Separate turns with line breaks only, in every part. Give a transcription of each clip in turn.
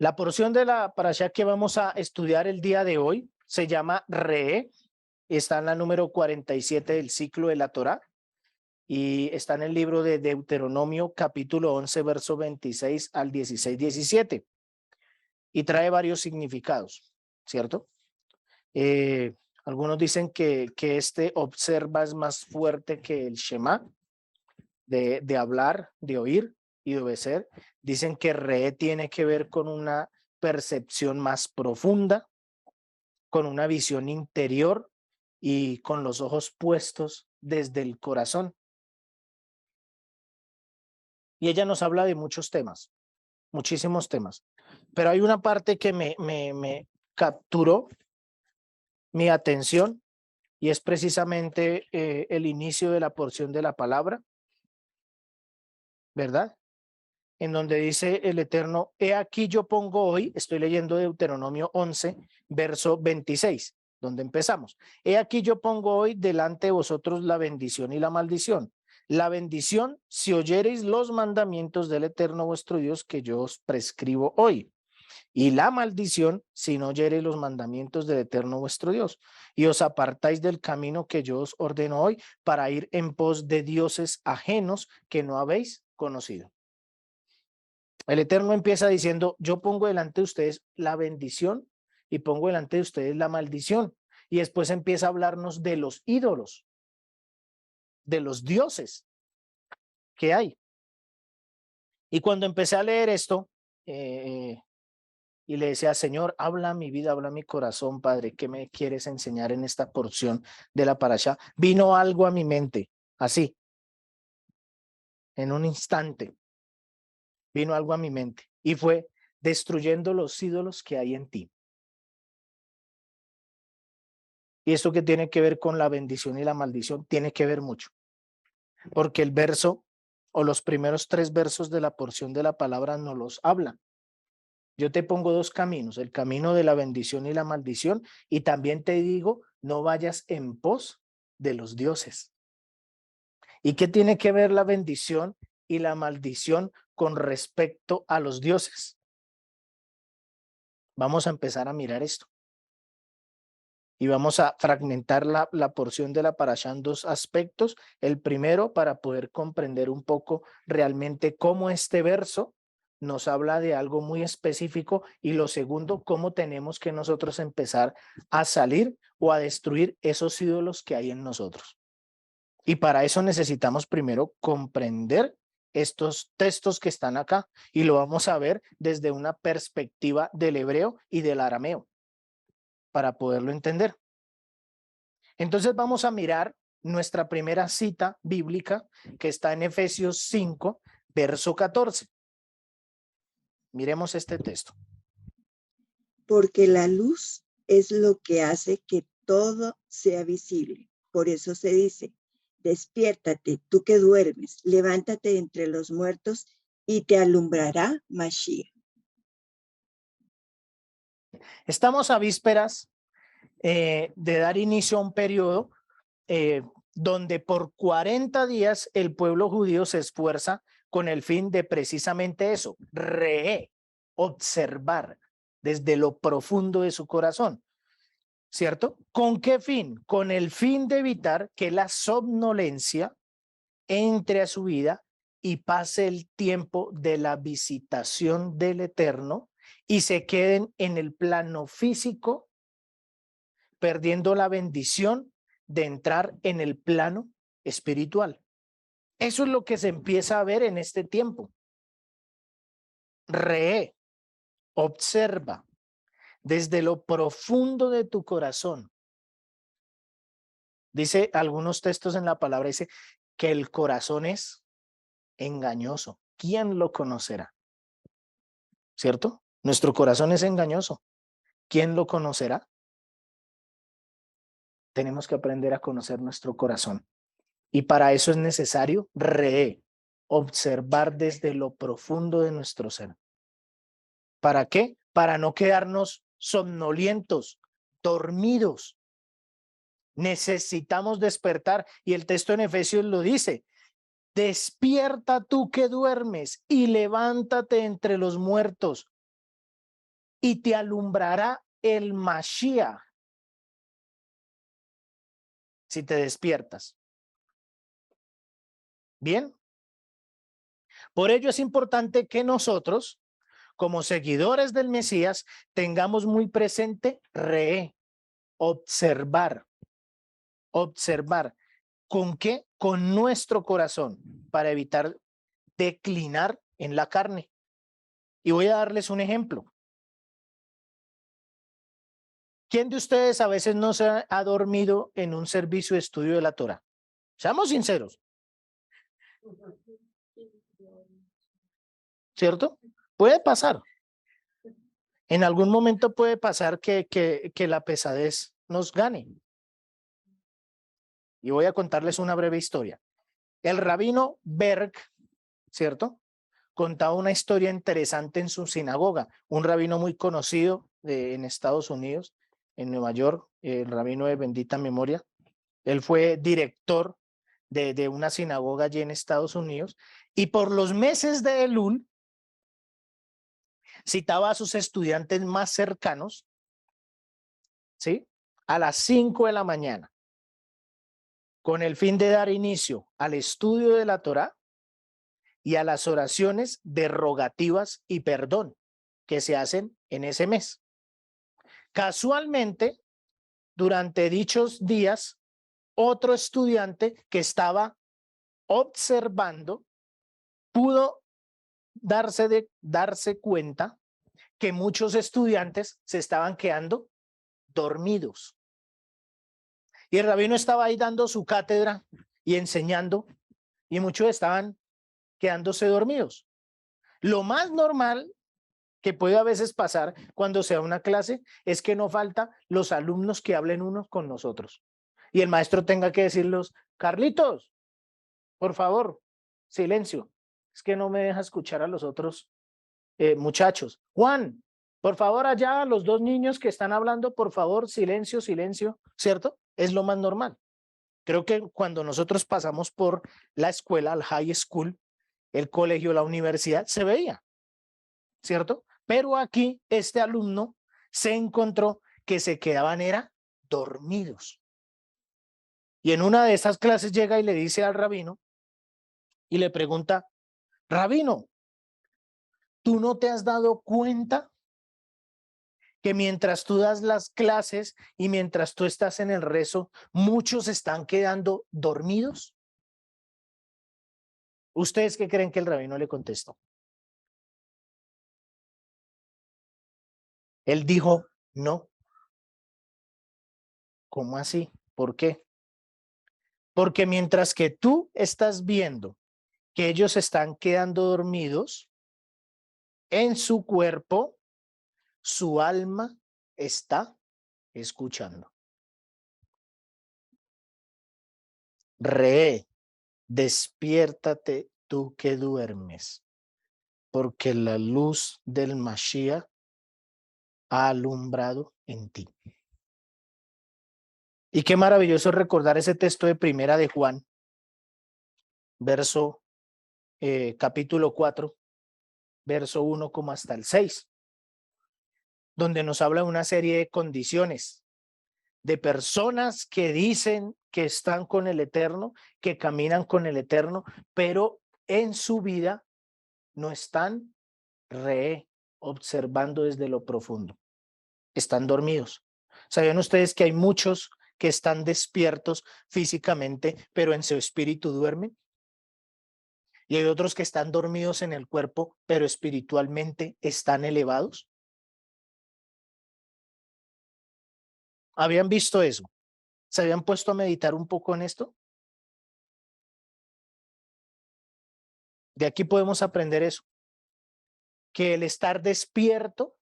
La porción de la parashá que vamos a estudiar el día de hoy se llama Re, está en la número 47 del ciclo de la Torá y está en el libro de Deuteronomio capítulo 11 verso 26 al 16-17 y trae varios significados, ¿cierto? Algunos dicen que este observa es más fuerte que el Shema, de hablar, de oír y de obedecer. Dicen que Re tiene que ver con una percepción más profunda, con una visión interior y con los ojos puestos desde el corazón. Y ella nos habla de muchos temas, muchísimos temas. Pero hay una parte que me capturó mi atención y es precisamente el inicio de la porción de la palabra, ¿verdad? En donde dice el Eterno, he aquí yo pongo hoy, estoy leyendo Deuteronomio 11, verso 26, donde empezamos. He aquí yo pongo hoy delante de vosotros la bendición y la maldición. La bendición, si oyereis los mandamientos del Eterno vuestro Dios que yo os prescribo hoy. Y la maldición, si no oyereis los mandamientos del Eterno vuestro Dios. Y os apartáis del camino que yo os ordeno hoy para ir en pos de dioses ajenos que no habéis conocido. El Eterno empieza diciendo, yo pongo delante de ustedes la bendición y pongo delante de ustedes la maldición. Y después empieza a hablarnos de los ídolos, de los dioses que hay. Y cuando empecé a leer esto, y le decía, Señor, habla mi vida, habla mi corazón, Padre, ¿qué me quieres enseñar en esta porción de la parashá? Vino algo a mi mente, así, en un instante, vino algo a mi mente. Y fue destruyendo los ídolos que hay en ti. Y esto que tiene que ver con la bendición y la maldición, tiene que ver mucho. Porque el verso o los primeros 3 versos de la porción de la palabra nos los hablan. Yo te pongo 2 caminos, el camino de la bendición y la maldición, y también te digo, no vayas en pos de los dioses. ¿Y qué tiene que ver la bendición y la maldición con respecto a los dioses? Vamos a empezar a mirar esto. Y vamos a fragmentar la porción de la parashá en 2 aspectos. El primero, para poder comprender un poco realmente cómo este verso nos habla de algo muy específico. Y lo segundo, cómo tenemos que nosotros empezar a salir o a destruir esos ídolos que hay en nosotros. Y para eso necesitamos primero comprender estos textos que están acá. Y lo vamos a ver desde una perspectiva del hebreo y del arameo, para poderlo entender. Entonces vamos a mirar nuestra primera cita bíblica que está en Efesios 5, verso 14. Miremos este texto.
Porque la luz es lo que hace que todo sea visible. Por eso se dice, despiértate, tú que duermes, levántate entre los muertos y te alumbrará Mashiach.
Estamos a vísperas de dar inicio a un periodo donde por 40 días el pueblo judío se esfuerza con el fin de precisamente eso, observar desde lo profundo de su corazón, ¿cierto? ¿Con qué fin? Con el fin de evitar que la somnolencia entre a su vida y pase el tiempo de la visitación del Eterno y se queden en el plano físico, perdiendo la bendición de entrar en el plano espiritual. Eso es lo que se empieza a ver en este tiempo. Observa desde lo profundo de tu corazón. Dice algunos textos en la palabra, dice que el corazón es engañoso. ¿Quién lo conocerá? ¿Cierto? Nuestro corazón es engañoso. ¿Quién lo conocerá? Tenemos que aprender a conocer nuestro corazón. Y para eso es necesario observar desde lo profundo de nuestro ser. ¿Para qué? Para no quedarnos somnolientos, dormidos. Necesitamos despertar. Y el texto en Efesios lo dice. Despierta tú que duermes y levántate entre los muertos. y te alumbrará el Mashiach si te despiertas. Bien. Por ello es importante que nosotros, como seguidores del Mesías, tengamos muy presente observar. Observar. ¿Con qué? Con nuestro corazón, para evitar declinar en la carne. Y voy a darles un ejemplo. ¿Quién de ustedes a veces no se ha dormido en un servicio de estudio de la Torá? Seamos sinceros. ¿Cierto? Puede pasar. En algún momento puede pasar que la pesadez nos gane. Y voy a contarles una breve historia. El rabino Berg, ¿cierto? Contaba una historia interesante en su sinagoga. Un rabino muy conocido en Estados Unidos, en Nueva York, el rabino de bendita memoria. Él fue director de una sinagoga allí en Estados Unidos. Y por los meses de Elul, citaba a sus estudiantes más cercanos, ¿sí? A las 5 de la mañana, con el fin de dar inicio al estudio de la Torá y a las oraciones de rogativas y perdón que se hacen en ese mes. Casualmente, durante dichos días, otro estudiante que estaba observando pudo darse cuenta que muchos estudiantes se estaban quedando dormidos. Y el rabino estaba ahí dando su cátedra y enseñando, y muchos estaban quedándose dormidos. Lo más normal que puede a veces pasar cuando se da una clase es que no falta los alumnos que hablen unos con nosotros. Y el maestro tenga que decirlos, Carlitos, por favor, silencio. Es que no me deja escuchar a los otros muchachos. Juan, por favor, allá los dos niños que están hablando, por favor, silencio, silencio, ¿cierto? Es lo más normal. Creo que cuando nosotros pasamos por la escuela, el high school, el colegio, la universidad, se veía, ¿cierto? Pero aquí este alumno se encontró que se quedaban era dormidos. Y en una de esas clases llega y le dice al rabino y le pregunta, rabino, ¿tú no te has dado cuenta que mientras tú das las clases y mientras tú estás en el rezo, muchos están quedando dormidos? ¿Ustedes qué creen que el rabino le contestó? Él dijo, no. ¿Cómo así? ¿Por qué? Porque mientras que tú estás viendo que ellos están quedando dormidos, en su cuerpo, su alma está escuchando. Despiértate tú que duermes, porque la luz del Mashiach ha alumbrado en ti. Y qué maravilloso recordar ese texto de Primera de Juan, capítulo 4, verso 1 como hasta el 6, donde nos habla de una serie de condiciones de personas que dicen que están con el Eterno, que caminan con el Eterno, pero en su vida no están observando desde lo profundo. Están dormidos. ¿Sabían ustedes que hay muchos que están despiertos físicamente, pero en su espíritu duermen? Y hay otros que están dormidos en el cuerpo, pero espiritualmente están elevados. ¿Habían visto eso? ¿Se habían puesto a meditar un poco en esto? De aquí podemos aprender eso, que el estar despierto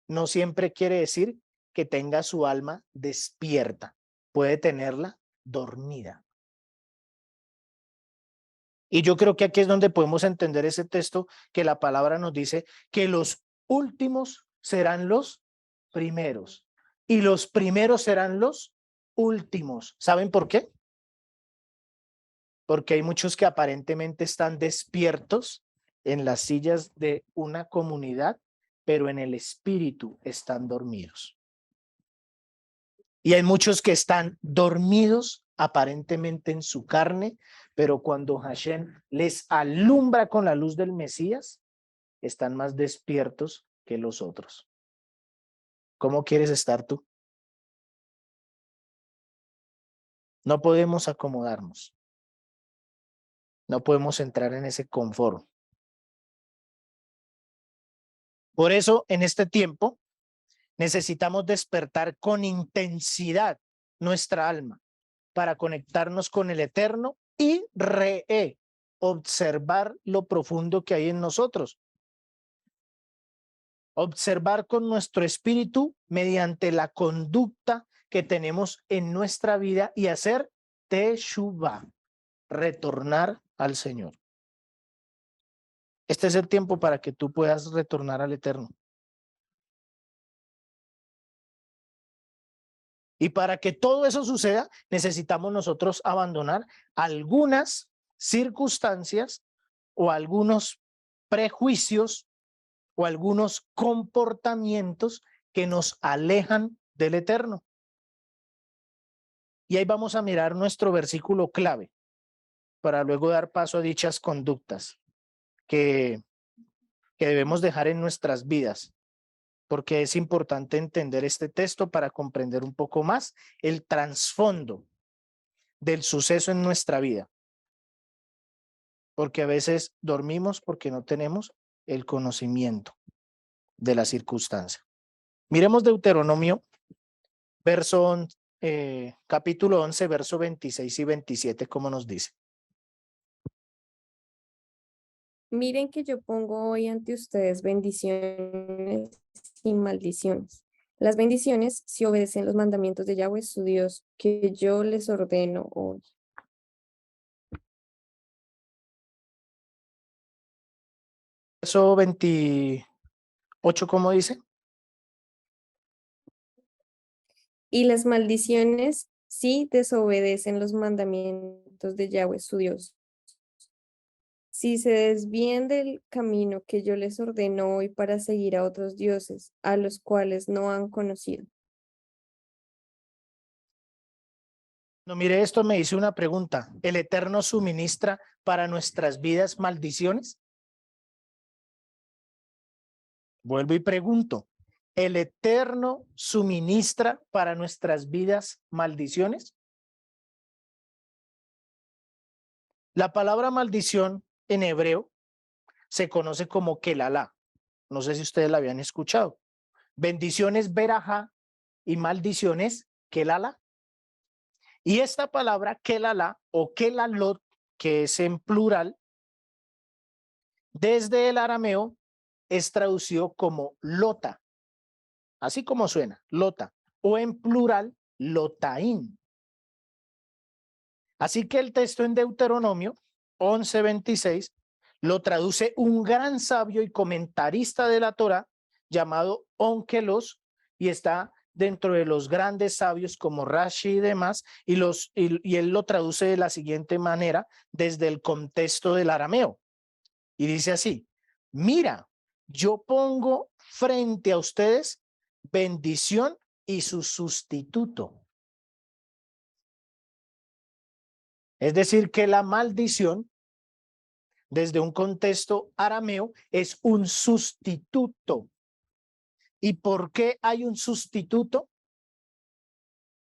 no siempre quiere decir que tenga su alma despierta, puede tenerla dormida. Y yo creo que aquí es donde podemos entender ese texto que la palabra nos dice que los últimos serán los primeros y los primeros serán los últimos. ¿Saben por qué? Porque hay muchos que aparentemente están despiertos en las sillas de una comunidad, pero en el espíritu están dormidos. Y hay muchos que están dormidos aparentemente en su carne, pero cuando Hashem les alumbra con la luz del Mesías, están más despiertos que los otros. ¿Cómo quieres estar tú? No podemos acomodarnos. No podemos entrar en ese confort. Por eso, en este tiempo, necesitamos despertar con intensidad nuestra alma para conectarnos con el Eterno y observar lo profundo que hay en nosotros. Observar con nuestro espíritu mediante la conducta que tenemos en nuestra vida y hacer teshuvah, retornar al Señor. Este es el tiempo para que tú puedas retornar al Eterno. Y para que todo eso suceda, necesitamos nosotros abandonar algunas circunstancias o algunos prejuicios o algunos comportamientos que nos alejan del Eterno. Y ahí vamos a mirar nuestro versículo clave para luego dar paso a dichas conductas que debemos dejar en nuestras vidas, porque es importante entender este texto para comprender un poco más el trasfondo del suceso en nuestra vida, porque a veces dormimos porque no tenemos el conocimiento de la circunstancia. Miremos Deuteronomio, capítulo 11, verso 26 y 27, como nos dice.
Miren que yo pongo hoy ante ustedes bendiciones y maldiciones. Las bendiciones si obedecen los mandamientos de Yahweh su Dios, que yo les ordeno hoy.
Verso 28, ¿cómo dice?
Y las maldiciones si desobedecen los mandamientos de Yahweh su Dios. Si se desvíen del camino que yo les ordeno hoy para seguir a otros dioses, a los cuales no han conocido.
No, mire, esto me hizo una pregunta. ¿El Eterno suministra para nuestras vidas maldiciones? Vuelvo y pregunto. ¿El Eterno suministra para nuestras vidas maldiciones? La palabra maldición en hebreo se conoce como kelalá. No sé si ustedes la habían escuchado. Bendiciones verajá y maldiciones kelalá. Y esta palabra kelalá o kelalot, que es en plural, desde el arameo es traducido como lota, así como suena, lota, o en plural, lotaín. Así que el texto en Deuteronomio 11:26 lo traduce un gran sabio y comentarista de la Torá llamado Onkelos, y está dentro de los grandes sabios como Rashi y demás, y él lo traduce de la siguiente manera desde el contexto del arameo. Y dice así: mira, yo pongo frente a ustedes bendición y su sustituto. Es decir, que la maldición, desde un contexto arameo, es un sustituto. ¿Y por qué hay un sustituto?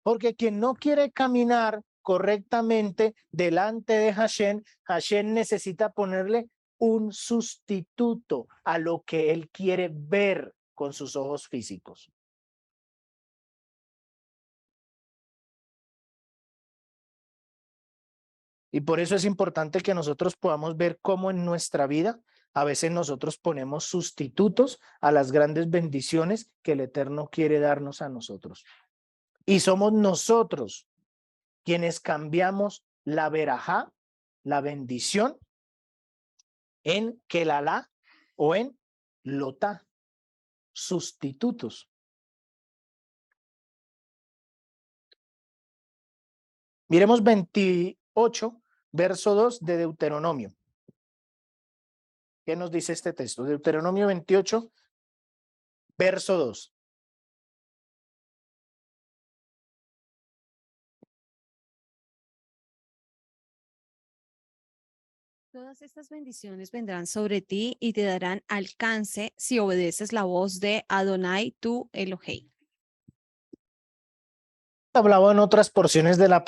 Porque quien no quiere caminar correctamente delante de Hashem, Hashem necesita ponerle un sustituto a lo que él quiere ver con sus ojos físicos. Y por eso es importante que nosotros podamos ver cómo en nuestra vida a veces nosotros ponemos sustitutos a las grandes bendiciones que el Eterno quiere darnos a nosotros. Y somos nosotros quienes cambiamos la verajá, la bendición, en kelalá o en lotá, sustitutos. Miremos 28, verso 2 de Deuteronomio. ¿Qué nos dice este texto? Deuteronomio 28, Verso 2.
Todas estas bendiciones vendrán sobre ti y te darán alcance si obedeces la voz de Adonai, tu Elohei.
Hablado en otras porciones de la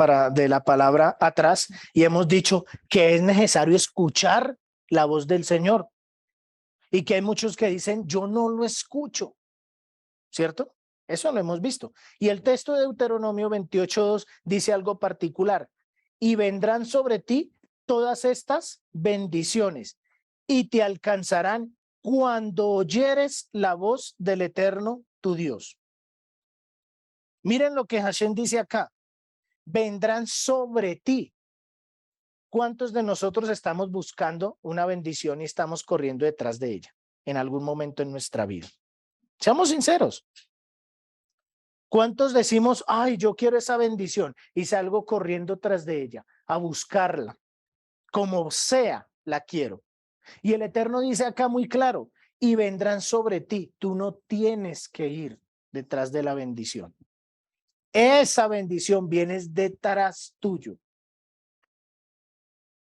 palabra atrás y hemos dicho que es necesario escuchar la voz del Señor y que hay muchos que dicen yo no lo escucho, ¿cierto? Eso lo hemos visto. Y el texto de Deuteronomio 28:2 dice algo particular: y vendrán sobre ti todas estas bendiciones y te alcanzarán cuando oyeres la voz del Eterno tu Dios. Miren lo que Hashem dice acá: vendrán sobre ti. ¿Cuántos de nosotros estamos buscando una bendición y estamos corriendo detrás de ella en algún momento en nuestra vida? Seamos sinceros. ¿Cuántos decimos, ay, yo quiero esa bendición y salgo corriendo tras de ella a buscarla? Como sea, la quiero. Y el Eterno dice acá muy claro: y vendrán sobre ti. Tú no tienes que ir detrás de la bendición. Esa bendición viene detrás tuyo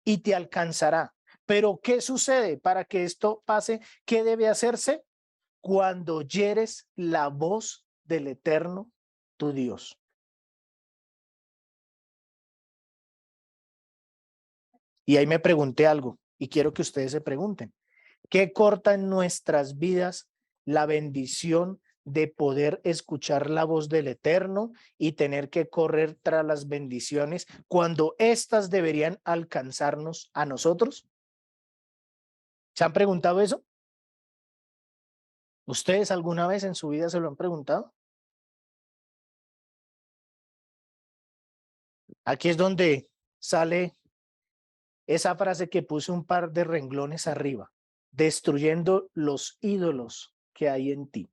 y te alcanzará. Pero ¿qué sucede para que esto pase? ¿Qué debe hacerse? Cuando oyeres la voz del Eterno, tu Dios. Y ahí me pregunté algo y quiero que ustedes se pregunten: ¿qué corta en nuestras vidas la bendición de poder escuchar la voz del Eterno y tener que correr tras las bendiciones cuando éstas deberían alcanzarnos a nosotros? ¿Se han preguntado eso? ¿Ustedes alguna vez en su vida se lo han preguntado? Aquí es donde sale esa frase que puse un par de renglones arriba: destruyendo los ídolos que hay en ti.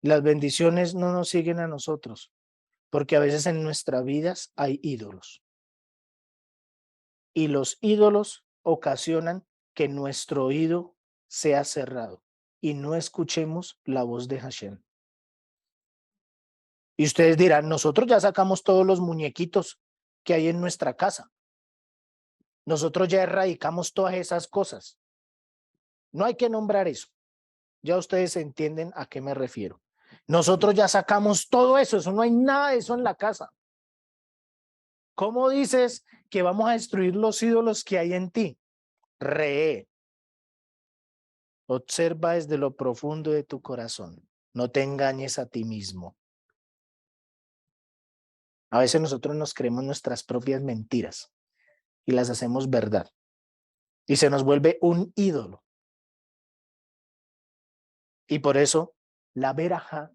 Las bendiciones no nos siguen a nosotros, porque a veces en nuestras vidas hay ídolos. Y los ídolos ocasionan que nuestro oído sea cerrado y no escuchemos la voz de Hashem. Y ustedes dirán, nosotros ya sacamos todos los muñequitos que hay en nuestra casa. Nosotros ya erradicamos todas esas cosas. No hay que nombrar eso. Ya ustedes entienden a qué me refiero. Nosotros ya sacamos todo eso. Eso no hay nada de eso en la casa. ¿Cómo dices que vamos a destruir los ídolos que hay en ti? Observa desde lo profundo de tu corazón. No te engañes a ti mismo. A veces nosotros nos creemos nuestras propias mentiras y las hacemos verdad. Y se nos vuelve un ídolo. Y por eso la verajá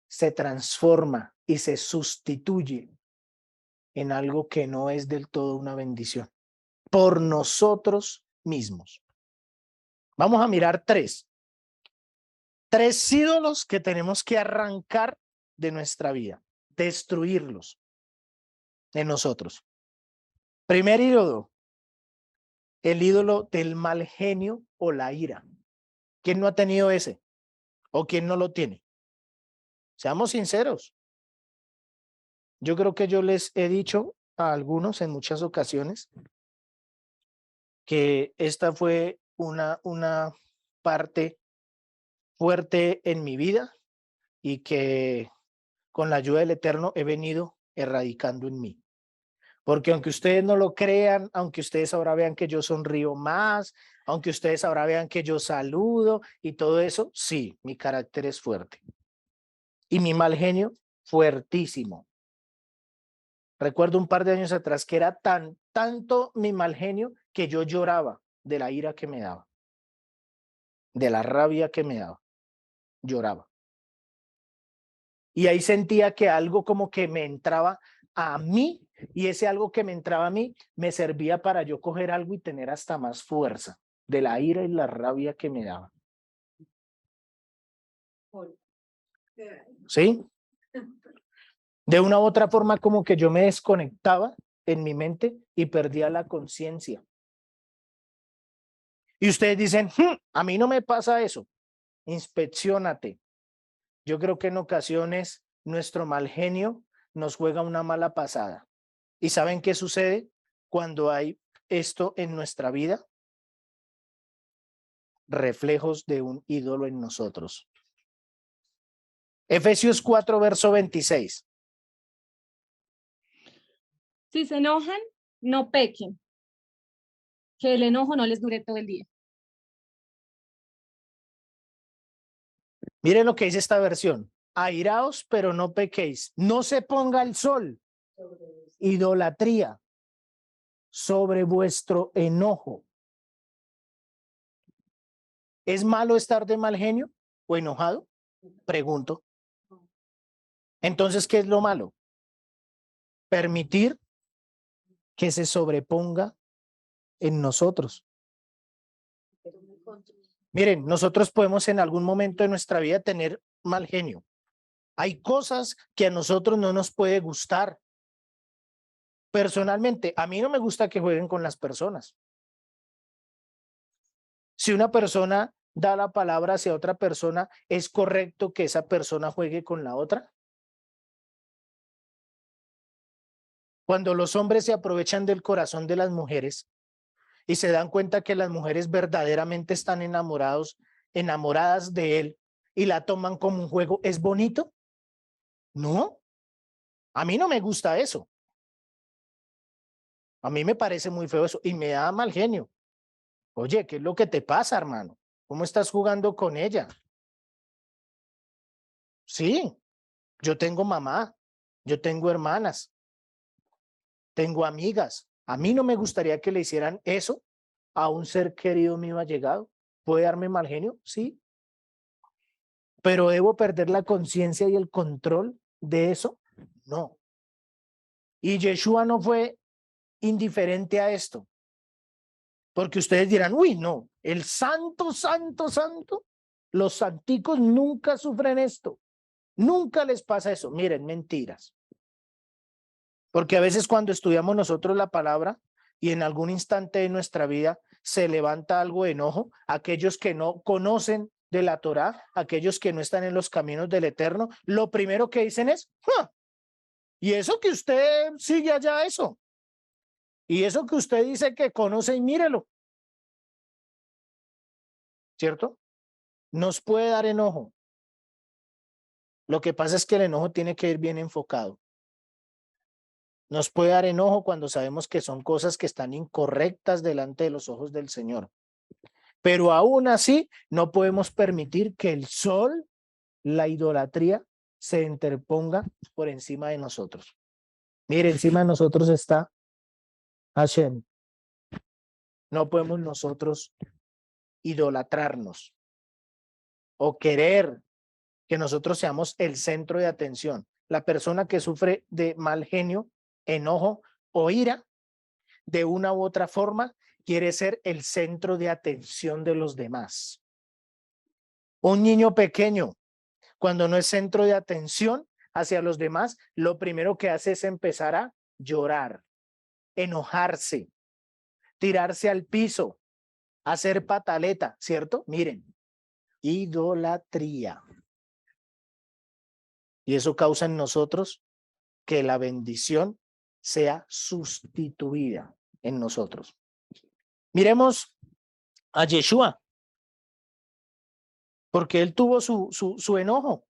se transforma y se sustituye en algo que no es del todo una bendición por nosotros mismos. Vamos a mirar tres ídolos que tenemos que arrancar de nuestra vida, destruirlos en nosotros. Primer ídolo, el ídolo del mal genio o la ira. ¿Quién no ha tenido ese? ¿O quién no lo tiene? Seamos sinceros. Yo creo que yo les he dicho a algunos en muchas ocasiones que esta fue una parte fuerte en mi vida y que con la ayuda del Eterno he venido erradicando en mí. Porque aunque ustedes no lo crean, aunque ustedes ahora vean que yo sonrío más, aunque ustedes ahora vean que yo saludo y todo eso, sí, mi carácter es fuerte. Y mi mal genio, fuertísimo. Recuerdo un par de años atrás que era tanto mi mal genio que yo lloraba de la ira que me daba, de la rabia que me daba, lloraba. Y ahí sentía que algo como que me entraba a mí y ese algo que me entraba a mí me servía para yo coger algo y tener hasta más fuerza de la ira y la rabia que me daba. ¿Sí? De una u otra forma como que yo me desconectaba en mi mente y perdía la conciencia. Y ustedes dicen, a mí no me pasa eso. Inspecciónate. Yo creo que en ocasiones nuestro mal genio nos juega una mala pasada. ¿Y saben qué sucede cuando hay esto en nuestra vida? Reflejos de un ídolo en nosotros. Efesios 4, verso 26.
Si se enojan, no pequen, que el enojo no les dure todo el día.
Miren lo que dice esta versión. Airaos, pero no pequéis. No se ponga el sol. Idolatría sobre vuestro enojo. ¿Es malo estar de mal genio o enojado? Pregunto. Entonces, ¿qué es lo malo? Permitir que se sobreponga en nosotros. Miren, nosotros podemos en algún momento de nuestra vida tener mal genio. Hay cosas que a nosotros no nos puede gustar. Personalmente, a mí no me gusta que jueguen con las personas. Si una persona da la palabra hacia otra persona, ¿es correcto que esa persona juegue con la otra? Cuando los hombres se aprovechan del corazón de las mujeres y se dan cuenta que las mujeres verdaderamente están enamoradas de él y la toman como un juego, ¿es bonito? No, a mí no me gusta eso. A mí me parece muy feo eso y me da mal genio. Oye, ¿qué es lo que te pasa, hermano? ¿Cómo estás jugando con ella? Sí, yo tengo mamá, yo tengo hermanas, tengo amigas. A mí no me gustaría que le hicieran eso a un ser querido mío allegado. ¿Puede darme mal genio? Sí. ¿Pero debo perder la conciencia y el control de eso? No. Y Yeshua no fue indiferente a esto. Porque ustedes dirán, uy, no, el santo, santo, santo, los santicos nunca sufren esto. Nunca les pasa eso. Miren, mentiras. Porque a veces cuando estudiamos nosotros la palabra y en algún instante de nuestra vida se levanta algo de enojo, aquellos que no conocen de la Torá, aquellos que no están en los caminos del Eterno, lo primero que dicen es, ¡ah! Y eso que usted sigue allá, eso. Y eso que usted dice que conoce y mírelo. ¿Cierto? Nos puede dar enojo. Lo que pasa es que el enojo tiene que ir bien enfocado. Nos puede dar enojo cuando sabemos que son cosas que están incorrectas delante de los ojos del Señor. Pero aún así no podemos permitir que el sol, la idolatría, se interponga por encima de nosotros. Mire, encima de nosotros está Hashem. No podemos nosotros idolatrarnos o querer que nosotros seamos el centro de atención. La persona que sufre de mal genio, enojo o ira, de una u otra forma, quiere ser el centro de atención de los demás. Un niño pequeño, cuando no es centro de atención hacia los demás, lo primero que hace es empezar a llorar, enojarse, tirarse al piso, hacer pataleta, ¿cierto? Miren, idolatría. Y eso causa en nosotros que la bendición sea sustituida en nosotros. Miremos a Yeshua, porque él tuvo su enojo,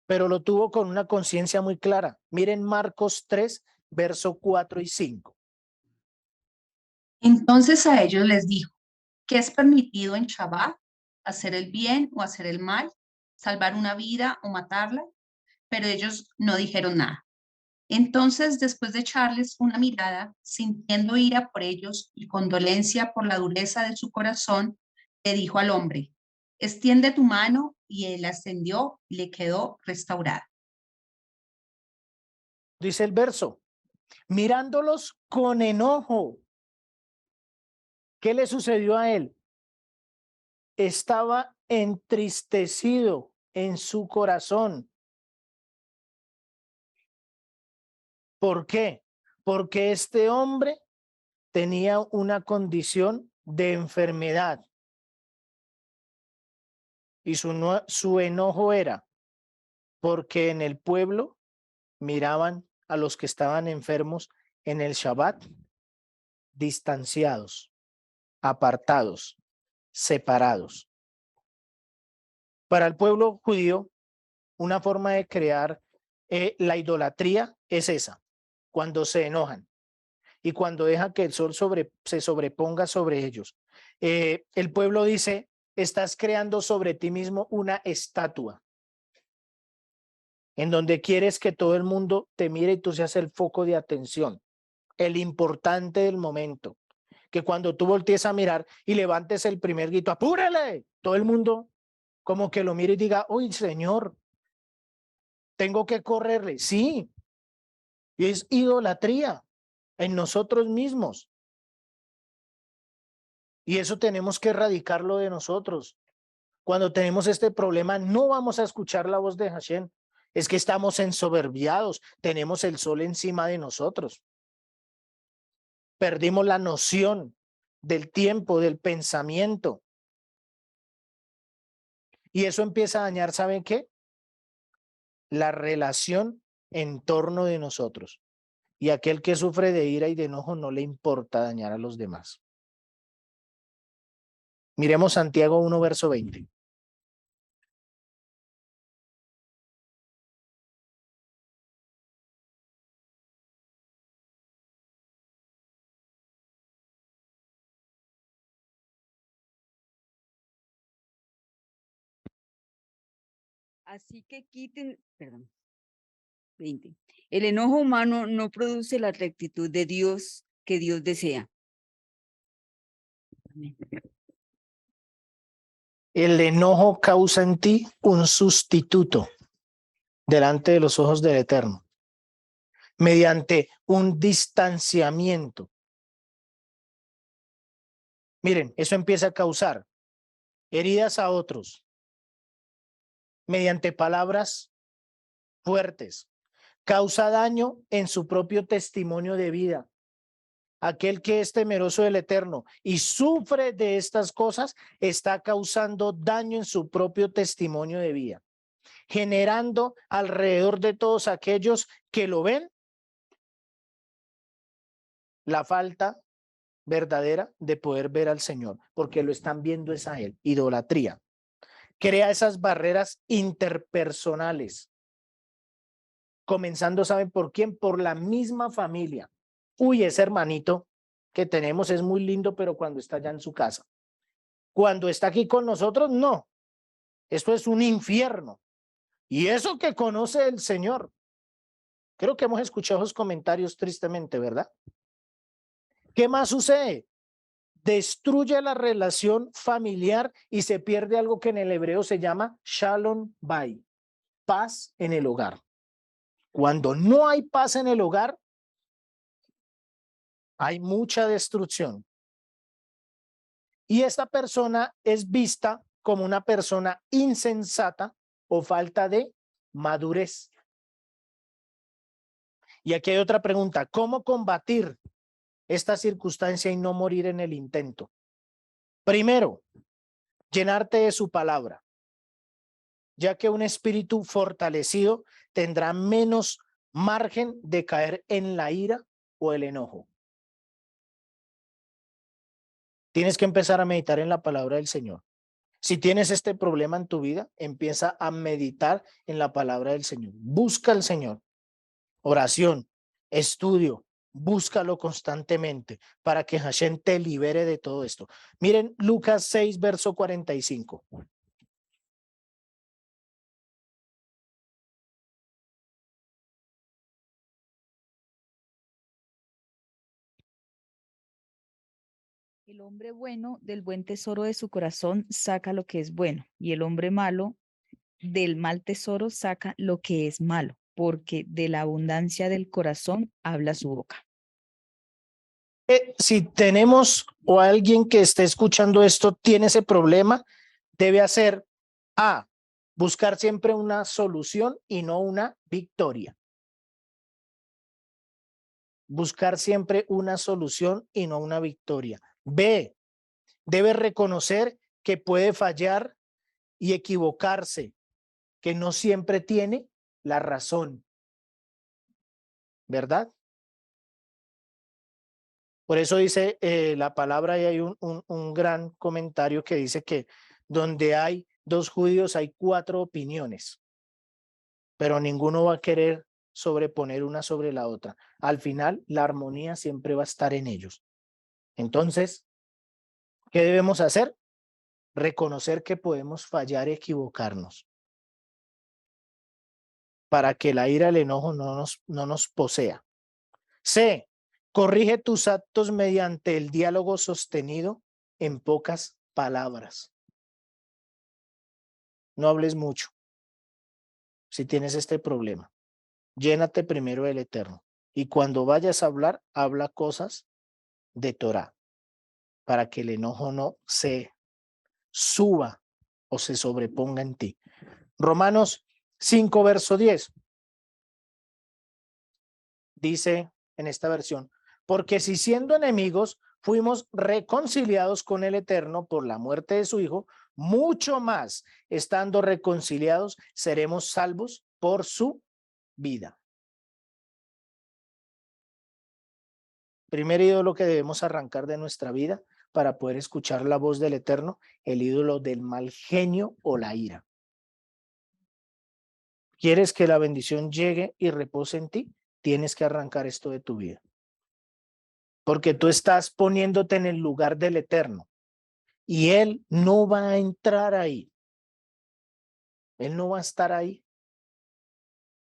pero lo tuvo con una conciencia muy clara. Miren Marcos 3, verso 4 y 5.
Entonces a ellos les dijo, ¿qué es permitido en Shabbat? ¿Hacer el bien o hacer el mal? ¿Salvar una vida o matarla? Pero ellos no dijeron nada. Entonces, después de echarles una mirada, sintiendo ira por ellos y condolencia por la dureza de su corazón, le dijo al hombre, extiende tu mano, y él la extendió y le quedó restaurada.
Dice el verso, mirándolos con enojo. ¿Qué le sucedió a él? Estaba entristecido en su corazón. ¿Por qué? Porque este hombre tenía una condición de enfermedad. Y su enojo era porque en el pueblo miraban a los que estaban enfermos en el Shabbat distanciados, apartados, separados. Para el pueblo judío, una forma de crear la idolatría es esa, cuando se enojan y cuando dejan que el sol se sobreponga sobre ellos. El pueblo dice, estás creando sobre ti mismo una estatua en donde quieres que todo el mundo te mire y tú seas el foco de atención, el importante del momento, que cuando tú voltees a mirar y levantes el primer grito, ¡apúrale! Todo el mundo como que lo mire y diga, uy, Señor, tengo que correrle. Sí, y es idolatría en nosotros mismos. Y eso tenemos que erradicarlo de nosotros. Cuando tenemos este problema, no vamos a escuchar la voz de Hashem. Es que estamos ensoberbiados, tenemos el sol encima de nosotros. Perdimos la noción del tiempo, del pensamiento. Y eso empieza a dañar, ¿saben qué? La relación en torno de nosotros. Y aquel que sufre de ira y de enojo no le importa dañar a los demás. Miremos Santiago 1, verso 20.
Así que quiten, perdón, 20. El enojo humano no produce la rectitud de Dios que Dios desea. Amén.
El enojo causa en ti un sustituto delante de los ojos del Eterno, mediante un distanciamiento. Miren, eso empieza a causar heridas a otros mediante palabras fuertes. Causa daño en su propio testimonio de vida. Aquel que es temeroso del Eterno y sufre de estas cosas está causando daño en su propio testimonio de vida, generando alrededor de todos aquellos que lo ven la falta verdadera de poder ver al Señor, porque lo están viendo es a Él, idolatría. Crea esas barreras interpersonales, comenzando, ¿saben por quién? Por la misma familia. Uy, ese hermanito que tenemos es muy lindo, pero cuando está allá en su casa, cuando está aquí con nosotros, no. Esto es un infierno. Y eso que conoce el Señor. Creo que hemos escuchado esos comentarios tristemente, ¿verdad? ¿Qué más sucede? Destruye la relación familiar y se pierde algo que en el hebreo se llama Shalom Bay, paz en el hogar. Cuando no hay paz en el hogar, hay mucha destrucción. Y esta persona es vista como una persona insensata o falta de madurez. Y aquí hay otra pregunta, ¿cómo combatir esta circunstancia y no morir en el intento? Primero, llenarte de su palabra, ya que un espíritu fortalecido tendrá menos margen de caer en la ira o el enojo. Tienes que empezar a meditar en la palabra del Señor. Si tienes este problema en tu vida, empieza a meditar en la palabra del Señor. Busca al Señor. Oración, estudio, búscalo constantemente para que Hashem te libere de todo esto. Miren Lucas 6, verso 45.
El hombre bueno del buen tesoro de su corazón saca lo que es bueno, y el hombre malo del mal tesoro saca lo que es malo, porque de la abundancia del corazón habla su boca.
Si tenemos o alguien que esté escuchando esto tiene ese problema, debe hacer A, buscar siempre una solución y no una victoria. Buscar siempre una solución y no una victoria. B, Debe reconocer que puede fallar y equivocarse, que no siempre tiene la razón, ¿verdad? Por eso dice la palabra, y hay un gran comentario que dice que donde hay dos judíos hay 4 opiniones, pero ninguno va a querer sobreponer una sobre la otra. Al final, la armonía siempre va a estar en ellos. Entonces, ¿qué debemos hacer? Reconocer que podemos fallar y equivocarnos para que la ira, el enojo no nos posea. C. Corrige tus actos mediante el diálogo sostenido en pocas palabras. No hables mucho. Si tienes este problema, llénate primero del Eterno. Y cuando vayas a hablar, habla cosas de Torah, para que el enojo no se suba o se sobreponga en ti. Romanos 5, verso 10. Dice en esta versión, porque si siendo enemigos fuimos reconciliados con el Eterno por la muerte de su Hijo, mucho más, estando reconciliados, seremos salvos por su vida. Primer ídolo que debemos arrancar de nuestra vida para poder escuchar la voz del Eterno, el ídolo del mal genio o la ira. ¿Quieres que la bendición llegue y repose en ti? Tienes que arrancar esto de tu vida. Porque tú estás poniéndote en el lugar del Eterno y Él no va a entrar ahí. Él no va a estar ahí,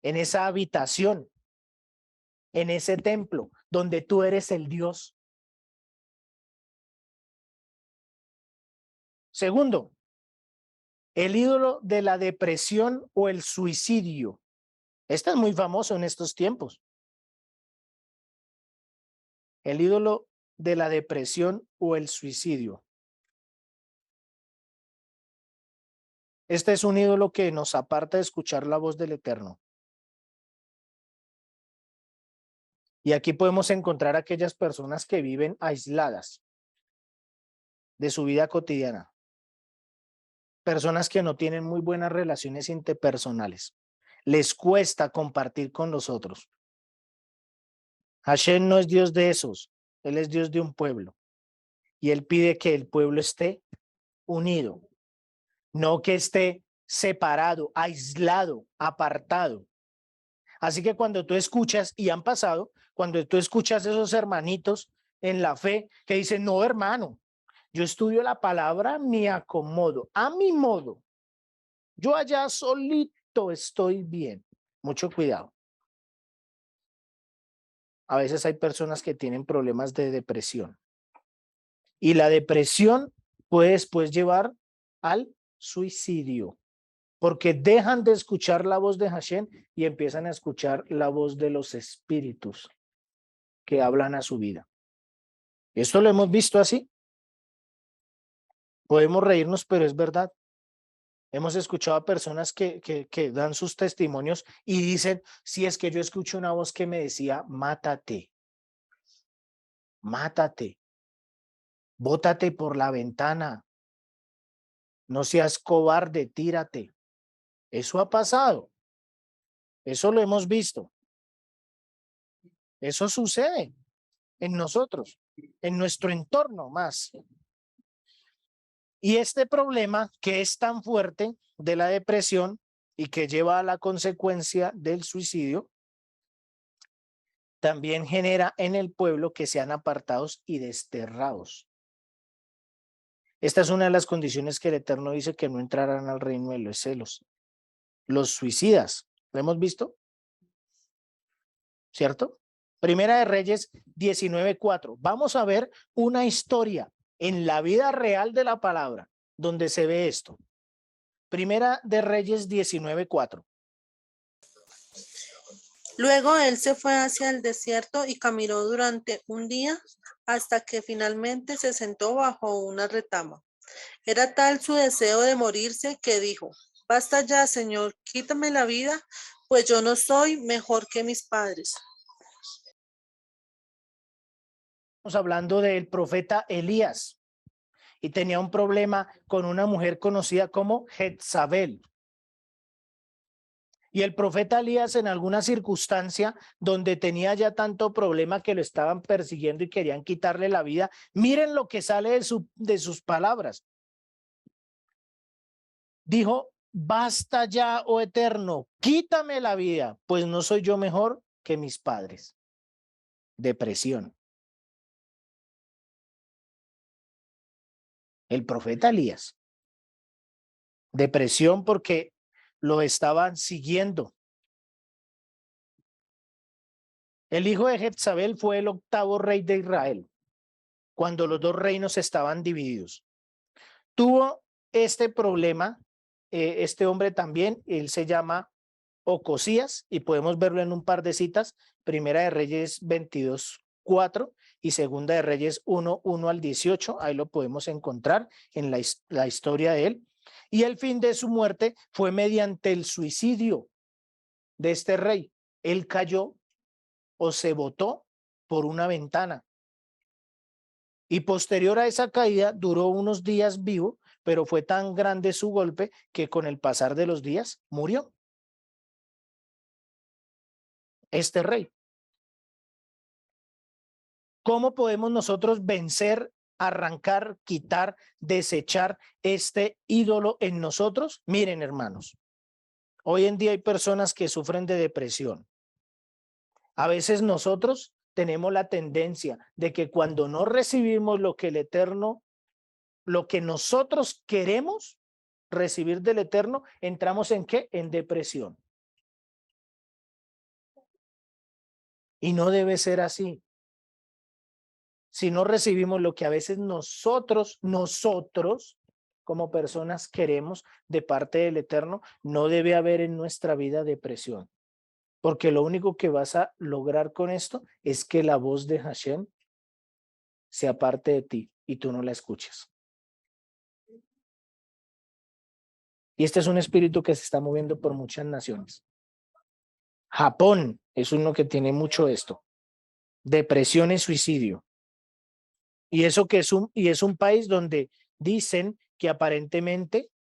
en esa habitación, en ese templo donde tú eres el Dios. Segundo, el ídolo de la depresión o el suicidio. Este es muy famoso en estos tiempos. El ídolo de la depresión o el suicidio. Este es un ídolo que nos aparta de escuchar la voz del Eterno. Y aquí podemos encontrar aquellas personas que viven aisladas de su vida cotidiana. Personas que no tienen muy buenas relaciones interpersonales. Les cuesta compartir con los otros. Hashem no es Dios de esos. Él es Dios de un pueblo. Y Él pide que el pueblo esté unido. No que esté separado, aislado, apartado. Así que cuando tú escuchas, y han pasado, cuando tú escuchas a esos hermanitos en la fe que dicen, no, hermano, yo estudio la palabra, me acomodo, a mi modo. Yo allá solito estoy bien. Mucho cuidado. A veces hay personas que tienen problemas de depresión. Y la depresión puede después llevar al suicidio. Porque dejan de escuchar la voz de Hashem y empiezan a escuchar la voz de los espíritus que hablan a su vida. Esto lo hemos visto así. Podemos reírnos, pero es verdad. Hemos escuchado a personas que dan sus testimonios y dicen, si es que yo escucho una voz que me decía, mátate, mátate, bótate por la ventana, no seas cobarde, tírate. Eso ha pasado. Eso lo hemos visto. Eso sucede en nosotros, en nuestro entorno más. Y este problema que es tan fuerte de la depresión y que lleva a la consecuencia del suicidio, también genera en el pueblo que sean apartados y desterrados. Esta es una de las condiciones que el Eterno dice que no entrarán al reino de los celos. Los suicidas, ¿lo hemos visto? ¿Cierto? Primera de Reyes 19:4. Vamos a ver una historia en la vida real de la palabra donde se ve esto. Primera de Reyes 19:4.
Luego él se fue hacia el desierto y caminó durante un día hasta que finalmente se sentó bajo una retama. Era tal su deseo de morirse que dijo, basta ya, Señor, quítame la vida, pues yo no soy mejor que mis padres.
Estamos hablando del profeta Elías. y tenía un problema con una mujer conocida como Jezabel. Y el profeta Elías, en alguna circunstancia donde tenía ya tanto problema que lo estaban persiguiendo y querían quitarle la vida, miren lo que sale de sus palabras. Dijo: basta ya, oh Eterno, quítame la vida, pues no soy yo mejor que mis padres. Depresión. El profeta Elías. Depresión porque lo estaban siguiendo. El hijo de Jezabel fue el 8º rey de Israel, cuando los dos reinos estaban divididos. Tuvo este problema, este hombre también, él se llama Ocosías, y podemos verlo en un par de citas, Primera de Reyes 22:4 y Segunda de Reyes 1:1 al 18, ahí lo podemos encontrar en la historia de él. Y el fin de su muerte fue mediante el suicidio de este rey. Él cayó o se botó por una ventana. Y posterior a esa caída duró unos días vivo, pero fue tan grande su golpe que con el pasar de los días murió. Este rey. ¿Cómo podemos nosotros vencer, arrancar, quitar, desechar este ídolo en nosotros? Miren, hermanos, hoy en día hay personas que sufren de depresión. A veces nosotros tenemos la tendencia de que cuando no recibimos lo que el Eterno, lo que nosotros queremos recibir del Eterno, entramos ¿en qué? En depresión. Y no debe ser así. Si no recibimos lo que a veces nosotros como personas queremos de parte del Eterno, no debe haber en nuestra vida depresión. Porque lo único que vas a lograr con esto es que la voz de Hashem sea parte de ti y tú no la escuches. Y este es un espíritu que se está moviendo por muchas naciones. Japón es uno que tiene mucho esto. Depresión y suicidio. Y eso que es un país donde dicen que aparentemente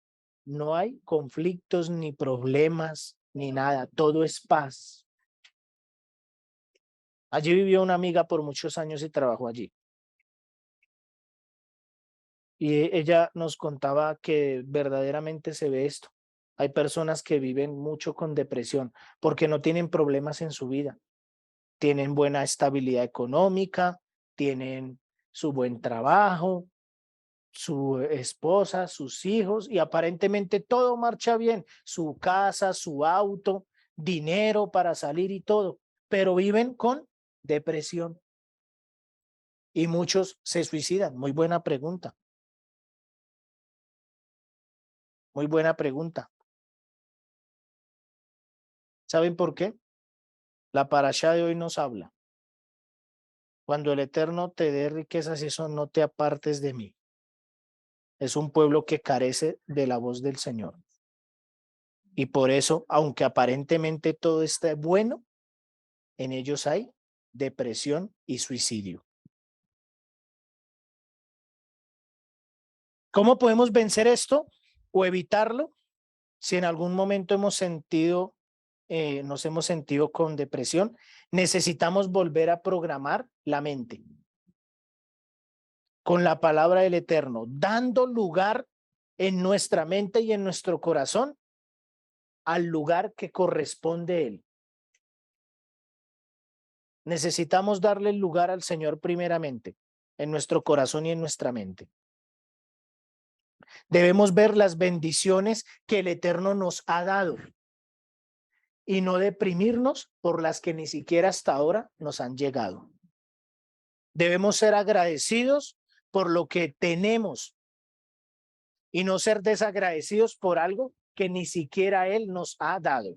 no hay conflictos ni problemas ni nada, todo es paz. Allí vivió una amiga por muchos años y trabajó allí. Y ella nos contaba que verdaderamente se ve esto. Hay personas que viven mucho con depresión porque no tienen problemas en su vida. Tienen buena estabilidad económica, tienen su buen trabajo, su esposa, sus hijos, y aparentemente todo marcha bien, su casa, su auto, dinero para salir y todo, pero viven con depresión y muchos se suicidan. Muy buena pregunta. Muy buena pregunta. ¿Saben por qué? La parashá de hoy nos habla. Cuando el Eterno te dé riquezas, eso no te apartes de mí. Es un pueblo que carece de la voz del Señor. Y por eso, aunque aparentemente todo esté bueno, en ellos hay depresión y suicidio. ¿Cómo podemos vencer esto o evitarlo? Si en algún momento nos hemos sentido con depresión, necesitamos volver a programar la mente con la palabra del Eterno, dando lugar en nuestra mente y en nuestro corazón al lugar que corresponde a Él. Necesitamos darle el lugar al Señor primeramente, en nuestro corazón y en nuestra mente. Debemos ver las bendiciones que el Eterno nos ha dado y no deprimirnos por las que ni siquiera hasta ahora nos han llegado. Debemos ser agradecidos por lo que tenemos y no ser desagradecidos por algo que ni siquiera Él nos ha dado.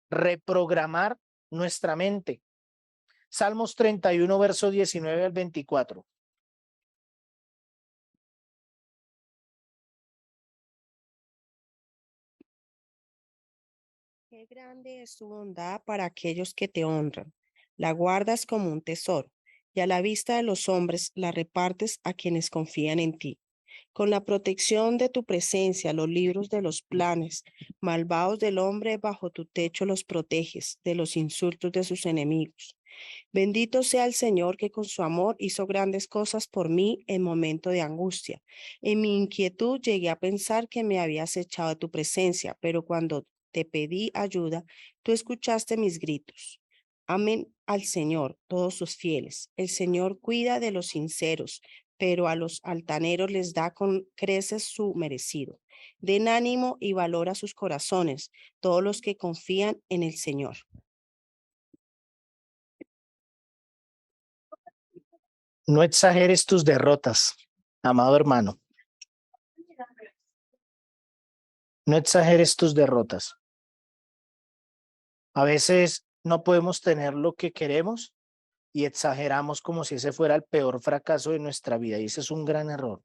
Reprogramar nuestra mente. Salmos 31, verso 19 al 24.
Qué grande es tu bondad para aquellos que te honran. La guardas como un tesoro. y a la vista de los hombres la repartes a quienes confían en ti. Con la protección de tu presencia, los libros de los planes malvados del hombre bajo tu techo los proteges de los insultos de sus enemigos. Bendito sea el Señor que con su amor hizo grandes cosas por mí en momento de angustia. En mi inquietud llegué a pensar que me habías echado de tu presencia, pero cuando te pedí ayuda, tú escuchaste mis gritos. Amen al Señor, todos sus fieles. El Señor cuida de los sinceros, pero a los altaneros les da con creces su merecido. Den ánimo y valor a sus corazones, todos los que confían en el Señor.
No exageres tus derrotas, amado hermano. No exageres tus derrotas. A veces no podemos tener lo que queremos y exageramos como si ese fuera el peor fracaso de nuestra vida, y ese es un gran error.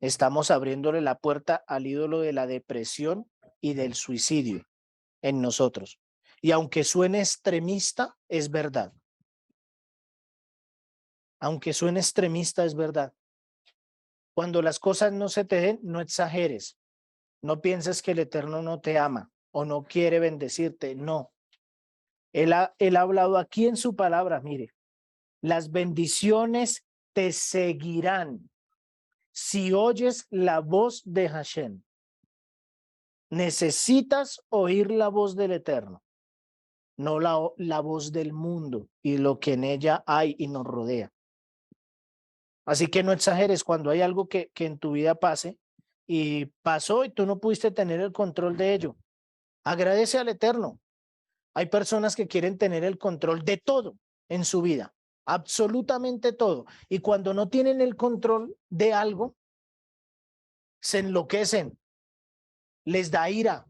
Estamos abriéndole la puerta al ídolo de la depresión y del suicidio en nosotros. Y aunque suene extremista, es verdad. Aunque suene extremista, es verdad. Cuando las cosas no se te den, no exageres. No pienses que el Eterno no te ama o no quiere bendecirte. No. Él ha hablado aquí en su palabra, mire, las bendiciones te seguirán si oyes la voz de Hashem. Necesitas oír la voz del Eterno, no la voz del mundo y lo que en ella hay y nos rodea. Así que no exageres cuando hay algo que en tu vida pase y pasó y tú no pudiste tener el control de ello. Agradece al Eterno. Hay personas que quieren tener el control de todo en su vida, absolutamente todo. Y cuando no tienen el control de algo, se enloquecen, les da ira,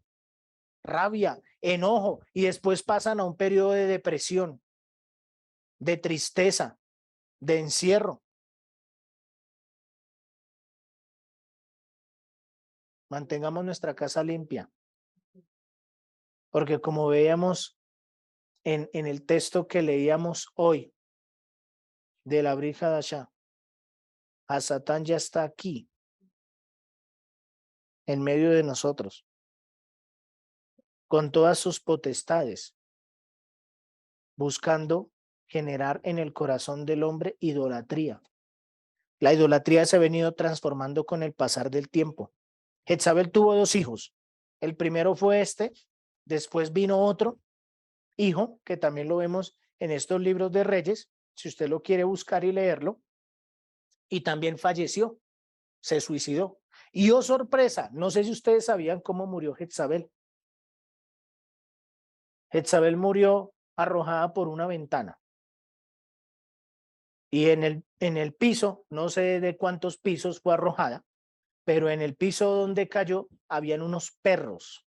rabia, enojo y después pasan a un periodo de depresión, de tristeza, de encierro. Mantengamos nuestra casa limpia, porque como veíamos en el texto que leíamos hoy de la Brit Hadashah, a Satán ya está aquí, en medio de nosotros, con todas sus potestades, buscando generar en el corazón del hombre idolatría. La idolatría se ha venido transformando con el pasar del tiempo. Jezabel tuvo 2 hijos. El primero fue este, después vino otro hijo, que también lo vemos en estos libros de Reyes, si usted lo quiere buscar y leerlo, y también falleció, se suicidó. Y oh sorpresa, no sé si ustedes sabían cómo murió Jezabel. Jezabel murió arrojada por una ventana. Y en el piso, no sé de cuántos pisos fue arrojada, pero en el piso donde cayó habían unos perros.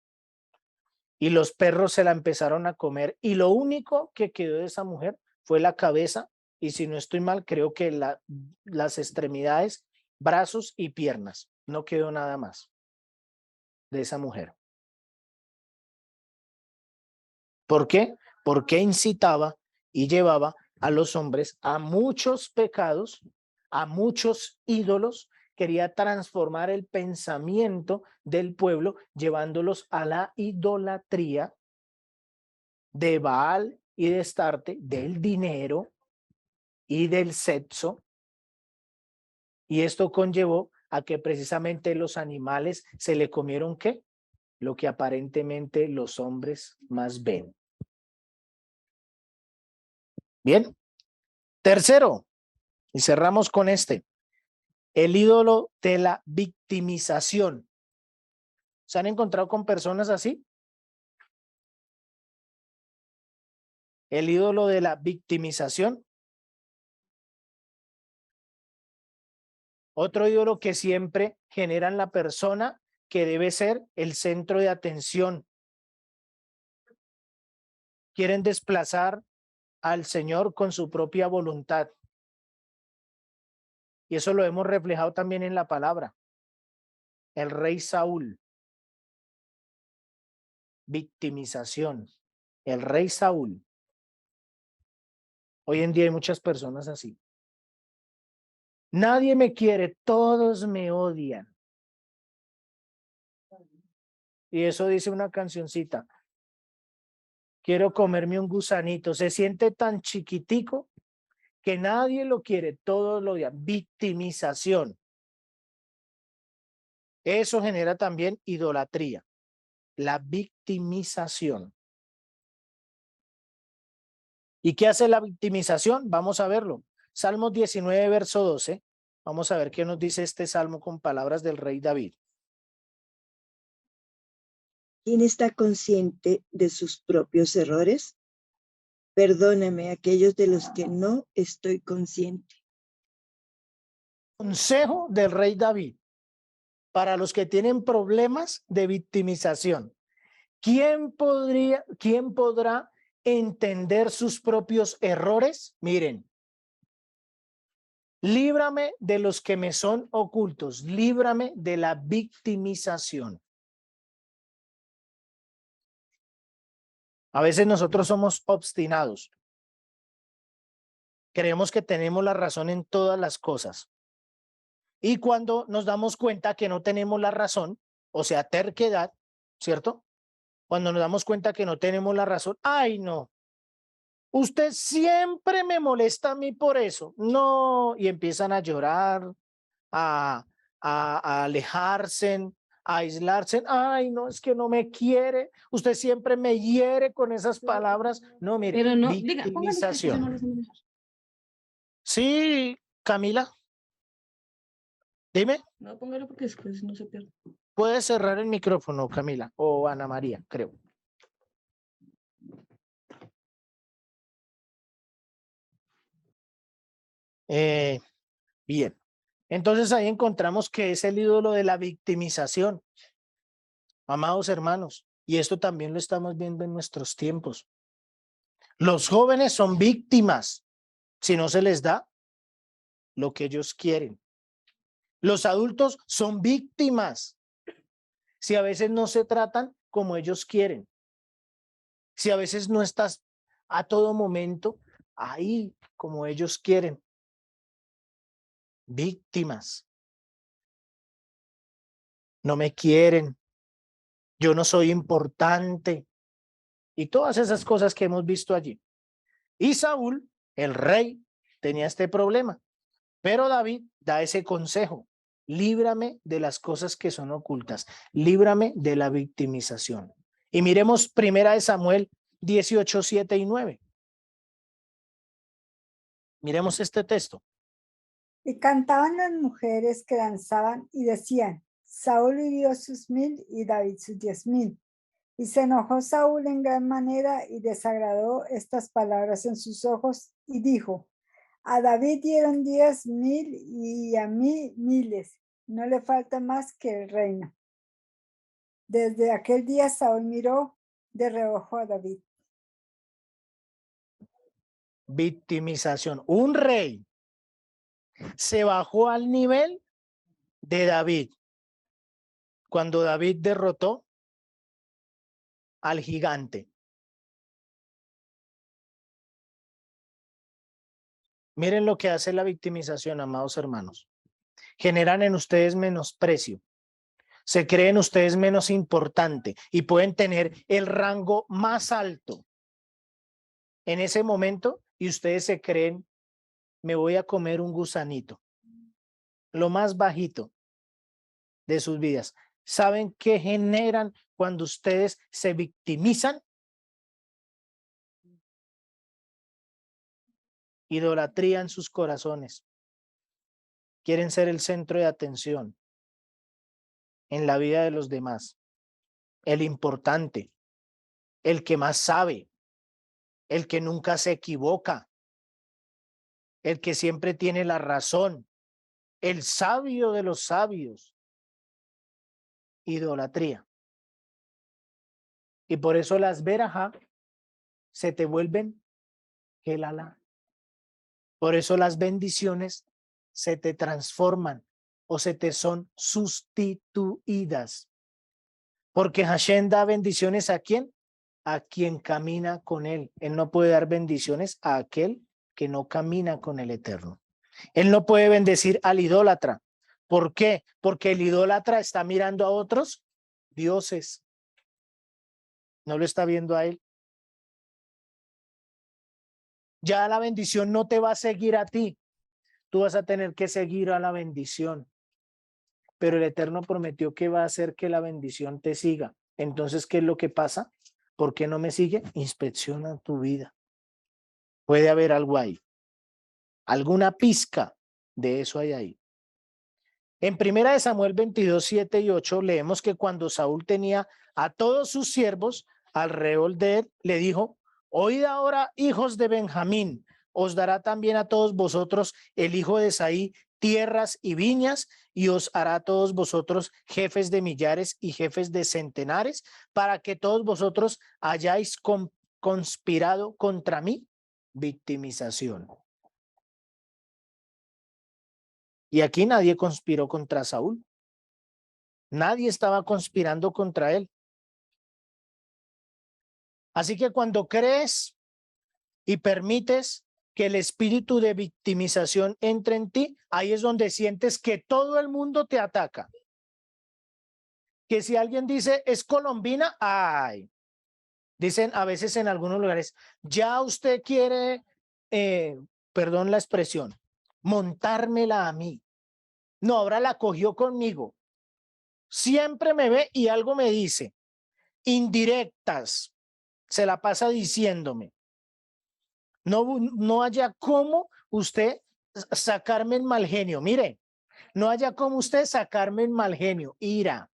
Y los perros se la empezaron a comer. Y lo único que quedó de esa mujer fue la cabeza. Y si no estoy mal, creo que las extremidades, brazos y piernas. No quedó nada más de esa mujer. ¿Por qué? Porque incitaba y llevaba a los hombres a muchos pecados, a muchos ídolos. Quería transformar el pensamiento del pueblo, llevándolos a la idolatría de Baal y de Astarte, del dinero y del sexo. Y esto conllevó a que precisamente los animales se le comieron ¿qué? Lo que aparentemente los hombres más ven. Bien. Tercero, y cerramos con este, el ídolo de la victimización. ¿Se han encontrado con personas así? El ídolo de la victimización. Otro ídolo que siempre genera en la persona que debe ser el centro de atención. Quieren desplazar al Señor con su propia voluntad. Y eso lo hemos reflejado también en la palabra. El rey Saúl. Victimización. El rey Saúl. Hoy en día hay muchas personas así. Nadie me quiere, todos me odian. Y eso dice una cancioncita. Quiero comerme un gusanito. Se siente tan chiquitico que nadie lo quiere, todos lo odian. Victimización. Eso genera también idolatría. La victimización. ¿Y qué hace la victimización? Vamos a verlo. Salmos 19, verso 12. Vamos a ver qué nos dice este salmo con palabras del rey David.
¿Quién está consciente de sus propios errores? Perdóname aquellos de los que no estoy consciente.
Consejo del rey David para los que tienen problemas de victimización. ¿Quién podrá entender sus propios errores? Miren, líbrame de los que me son ocultos, líbrame de la victimización. A veces nosotros somos obstinados. Creemos que tenemos la razón en todas las cosas. Y cuando nos damos cuenta que no tenemos la razón, o sea, terquedad, ¿cierto? Cuando nos damos cuenta que no tenemos la razón, ¡ay, no! Usted siempre me molesta a mí por eso. No, y empiezan a llorar, a alejarse, a aislarse. Ay, no, es que no me quiere. Usted siempre me hiere con esas palabras. No, mire,
Pero no, diga, póngale que
victimización.
no lo sé manejar.
Sí, Camila. Dime,
No, póngalo porque después no se pierde.
puede cerrar el micrófono, Camila, o Ana María, creo. Bien. Entonces ahí encontramos que es el ídolo de la victimización. Amados hermanos, y esto también lo estamos viendo en nuestros tiempos. Los jóvenes son víctimas si no se les da lo que ellos quieren. Los adultos son víctimas si a veces no se tratan como ellos quieren. Si a veces no estás a todo momento ahí como ellos quieren. Víctimas. No me quieren. Yo no soy importante. Y todas esas cosas que hemos visto allí. Y Saúl, el rey, tenía este problema. Pero David da ese consejo. Líbrame de las cosas que son ocultas. Líbrame de la victimización. Y miremos primera de Samuel 18, 7 y 9. Miremos este texto.
Y cantaban las mujeres que danzaban y decían, Saúl hirió sus 1000 y David sus 10,000. Y se enojó Saúl en gran manera y desagradó estas palabras en sus ojos y dijo, a David dieron 10,000 y a mí 1000. No le falta más que el reino. Desde aquel día Saúl miró de reojo a David.
Victimización. Un rey se bajó al nivel de David cuando David derrotó al gigante. Miren lo que hace la victimización, amados hermanos. Generan en ustedes menosprecio. Se creen ustedes menos importante y pueden tener el rango más alto en ese momento y ustedes se creen, me voy a comer un gusanito. Lo más bajito de sus vidas. ¿Saben qué generan cuando ustedes se victimizan? Idolatría en sus corazones. Quieren ser el centro de atención en la vida de los demás. El importante, el que más sabe, el que nunca se equivoca, el que siempre tiene la razón, el sabio de los sabios. Idolatría. Y por eso las verajá se te vuelven gelala. Por eso las bendiciones se te transforman o se te son sustituidas. Porque Hashem da bendiciones ¿a quién? A quien camina con él. Él no puede dar bendiciones a aquel que no camina con el Eterno. Él no puede bendecir al idólatra. ¿Por qué? Porque el idólatra está mirando a otros dioses. No lo está viendo a él. Ya la bendición no te va a seguir a ti. Tú vas a tener que seguir a la bendición. Pero el Eterno prometió que va a hacer que la bendición te siga. Entonces, ¿qué es lo que pasa? ¿Por qué no me sigue? Inspecciona tu vida. Puede haber algo ahí. Alguna pizca de eso hay ahí. En 1 Samuel 22, 7 y 8 leemos que cuando Saúl tenía a todos sus siervos alrededor de él, le dijo: oíd ahora, hijos de Benjamín, os dará también a todos vosotros el hijo de Esaí tierras y viñas, y os hará a todos vosotros jefes de millares y jefes de centenares, para que todos vosotros hayáis conspirado contra mí. Victimización. Y aquí nadie conspiró contra Saúl. Nadie estaba conspirando contra él. Así que cuando crees y permites que el espíritu de victimización entre en ti, ahí es donde sientes que todo el mundo te ataca. Que si alguien dice es colombina, ay, dicen a veces en algunos lugares, ya usted quiere, perdón la expresión, montármela a mí. No, ahora la cogió conmigo. Siempre me ve y algo me dice. Indirectas. Se la pasa diciéndome. No haya cómo usted sacarme en mal genio. Mire, no haya cómo usted sacarme en mal genio. Ira.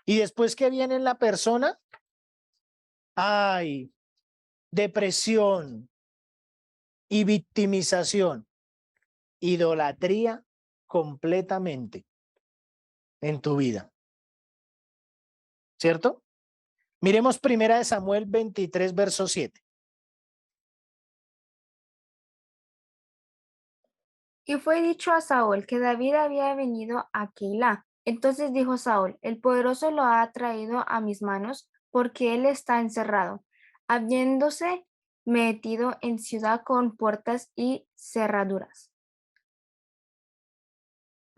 Y después que viene la persona, ay, depresión y victimización. Idolatría completamente en tu vida. ¿Cierto? Miremos 1 Samuel 23, verso 7.
Y fue dicho a Saúl que David había venido a Keila. Entonces dijo Saúl: el poderoso lo ha traído a mis manos, porque él está encerrado, habiéndose metido en ciudad con puertas y cerraduras.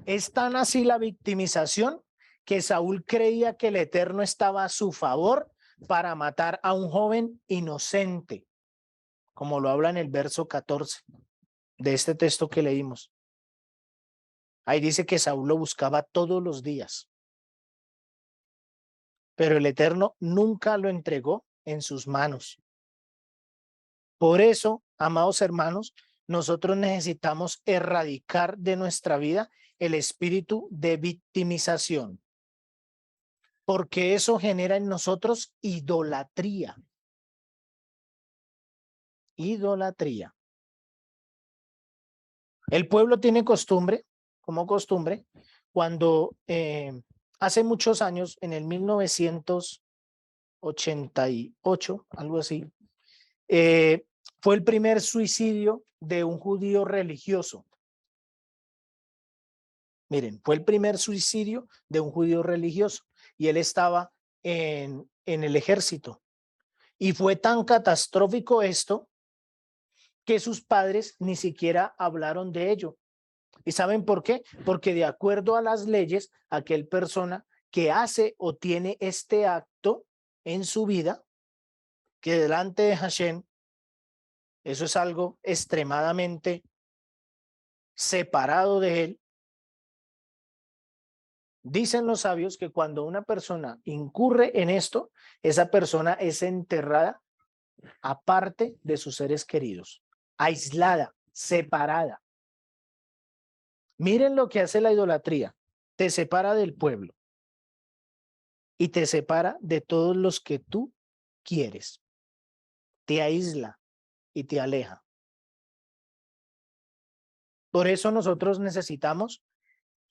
Es tan así la victimización que Saúl creía que el Eterno estaba a su favor para matar a un joven inocente, como lo habla en el verso 14 de este texto que leímos. Ahí dice que Saúl lo buscaba todos los días, pero el Eterno nunca lo entregó en sus manos. Por eso, amados hermanos, nosotros necesitamos erradicar de nuestra vida el espíritu de victimización, porque eso genera en nosotros idolatría. Idolatría. El pueblo tiene costumbre, como costumbre, cuando hace muchos años, en el 1988, algo así, fue el primer suicidio de un judío religioso. Miren, fue el primer suicidio de un judío religioso y él estaba en el ejército. Y fue tan catastrófico esto que sus padres ni siquiera hablaron de ello. ¿Y saben por qué? Porque de acuerdo a las leyes, aquel persona que hace o tiene este acto en su vida, que delante de Hashem, eso es algo extremadamente separado de él. Dicen los sabios que cuando una persona incurre en esto, esa persona es enterrada aparte de sus seres queridos, aislada, separada. Miren lo que hace la idolatría. Te separa del pueblo y te separa de todos los que tú quieres. Te aísla y te aleja. Por eso nosotros necesitamos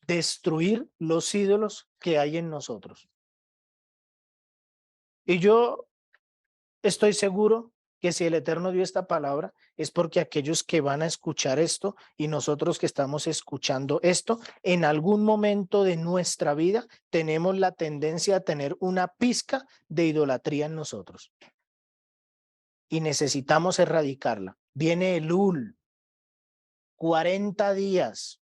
destruir los ídolos que hay en nosotros. Y yo estoy seguro que si el Eterno dio esta palabra es porque aquellos que van a escuchar esto y nosotros que estamos escuchando esto, en algún momento de nuestra vida tenemos la tendencia a tener una pizca de idolatría en nosotros. y necesitamos erradicarla. Viene Elul, 40 días,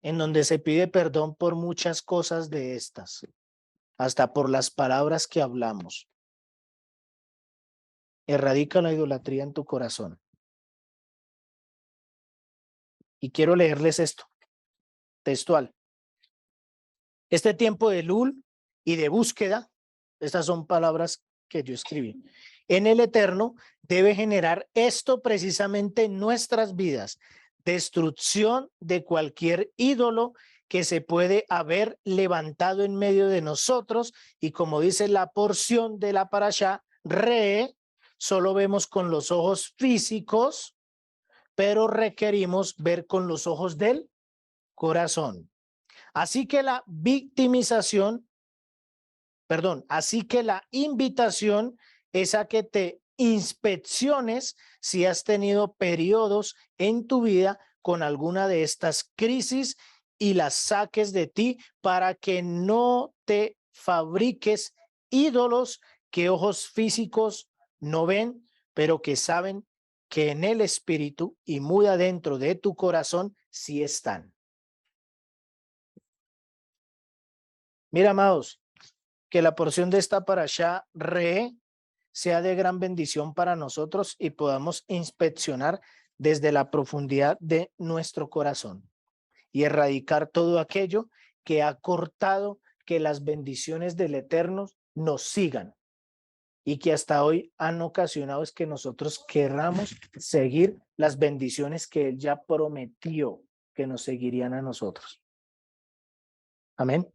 en donde se pide perdón por muchas cosas de estas, hasta por las palabras que hablamos. Erradica la idolatría en tu corazón. Y quiero leerles esto, textual. Este tiempo de Elul y de búsqueda, estas son palabras que yo escribí, en el Eterno debe generar esto precisamente en nuestras vidas: destrucción de cualquier ídolo que se puede haber levantado en medio de nosotros, y como dice la porción de la parashá, solo vemos con los ojos físicos, pero requerimos ver con los ojos del corazón. Así que la invitación es a que te inspecciones si has tenido periodos en tu vida con alguna de estas crisis y las saques de ti, para que no te fabriques ídolos que ojos físicos no ven, pero que saben que en el espíritu y muy adentro de tu corazón sí están. Mira, amados, que la porción de esta parashá sea de gran bendición para nosotros y podamos inspeccionar desde la profundidad de nuestro corazón y erradicar todo aquello que ha cortado que las bendiciones del Eterno nos sigan, y que hasta hoy han ocasionado es que nosotros querramos seguir las bendiciones que Él ya prometió que nos seguirían a nosotros. Amén.